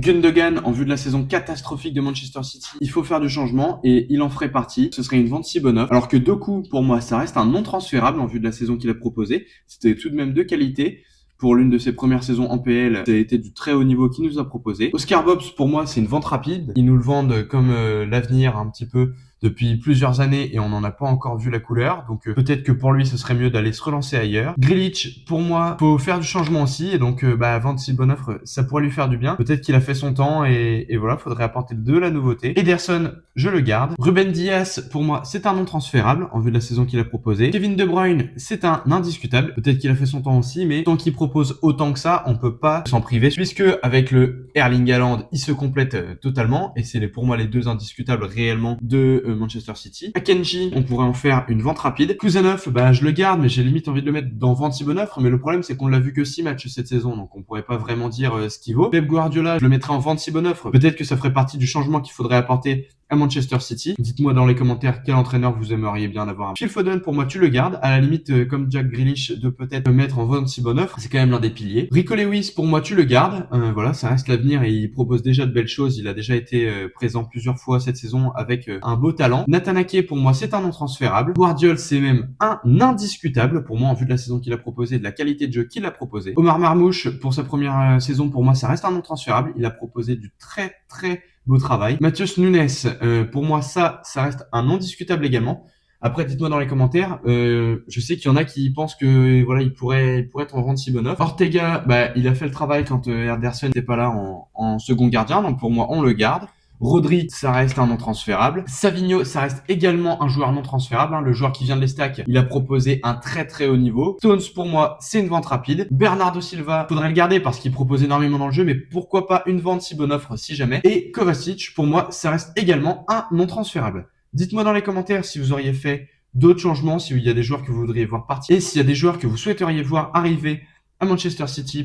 Gundogan, en vue de la saison catastrophique de Manchester City, il faut faire du changement et il en ferait partie. Ce serait une vente si bonne offre. Alors que Doku, pour moi, ça reste un non transférable en vue de la saison qu'il a proposé. C'était tout de même de qualité. Pour l'une de ses premières saisons en PL, ça a été du très haut niveau qu'il nous a proposé. Oscar Bobs, pour moi, c'est une vente rapide. Ils nous le vendent comme l'avenir un petit peu depuis plusieurs années et on n'en a pas encore vu la couleur. Donc peut-être que pour lui, ce serait mieux d'aller se relancer ailleurs. Grealish, pour moi, faut faire du changement aussi et donc vendre si bonne offre, ça pourrait lui faire du bien. Peut-être qu'il a fait son temps et voilà, faudrait apporter de la nouveauté. Ederson, je le garde. Ruben Dias, pour moi, c'est un non transférable en vue de la saison qu'il a proposé. Kevin De Bruyne, c'est un indiscutable. Peut-être qu'il a fait son temps aussi, mais tant qu'il propose autant que ça, on peut pas s'en priver puisque avec le Erling Haaland, il se complète totalement et c'est pour moi les deux indiscutables réellement de Manchester City. Akanji, on pourrait en faire une vente rapide. Kuzanov, je le garde, mais j'ai limite envie de le mettre dans vente si bonne offre, mais le problème c'est qu'on l'a vu que 6 matchs cette saison, donc on pourrait pas vraiment dire ce qu'il vaut. Pep Guardiola, je le mettrais en vente si bonne offre. Peut-être que ça ferait partie du changement qu'il faudrait apporter à Manchester City. Dites-moi dans les commentaires quel entraîneur vous aimeriez bien avoir. Phil Foden, pour moi, tu le gardes. À la limite, comme Jack Grealish, de peut-être le mettre en vente si bonne offre. C'est quand même l'un des piliers. Rico Lewis, pour moi, tu le gardes. Voilà, ça reste l'avenir et il propose déjà de belles choses. Il a déjà été présent plusieurs fois cette saison avec un beau talent. Nathan Ake, pour moi, c'est un non transférable. Guardiola, c'est même un indiscutable pour moi en vue de la saison qu'il a proposé, de la qualité de jeu qu'il a proposé. Omar Marmouche, pour sa première saison, pour moi, ça reste un non transférable. Il a proposé du très beau travail. Matheus Nunes, pour moi, ça reste un non discutable également. Après, dites-moi dans les commentaires. Je sais qu'il y en a qui pensent que voilà, il pourrait être en vente si bonne offre. Ortega, il a fait le travail quand Ederson n'était pas là en second gardien, donc pour moi, on le garde. Rodri, ça reste un non transférable. Savigno, ça reste également un joueur non transférable. Le joueur qui vient de l'Estac, il a proposé un très haut niveau. Stones, pour moi, c'est une vente rapide. Bernardo Silva, faudrait le garder parce qu'il propose énormément dans le jeu, mais pourquoi pas une vente si bonne offre si jamais. Et Kovacic, pour moi, ça reste également un non transférable. Dites-moi dans les commentaires si vous auriez fait d'autres changements, s'il y a des joueurs que vous voudriez voir partir et s'il y a des joueurs que vous souhaiteriez voir arriver à Manchester City.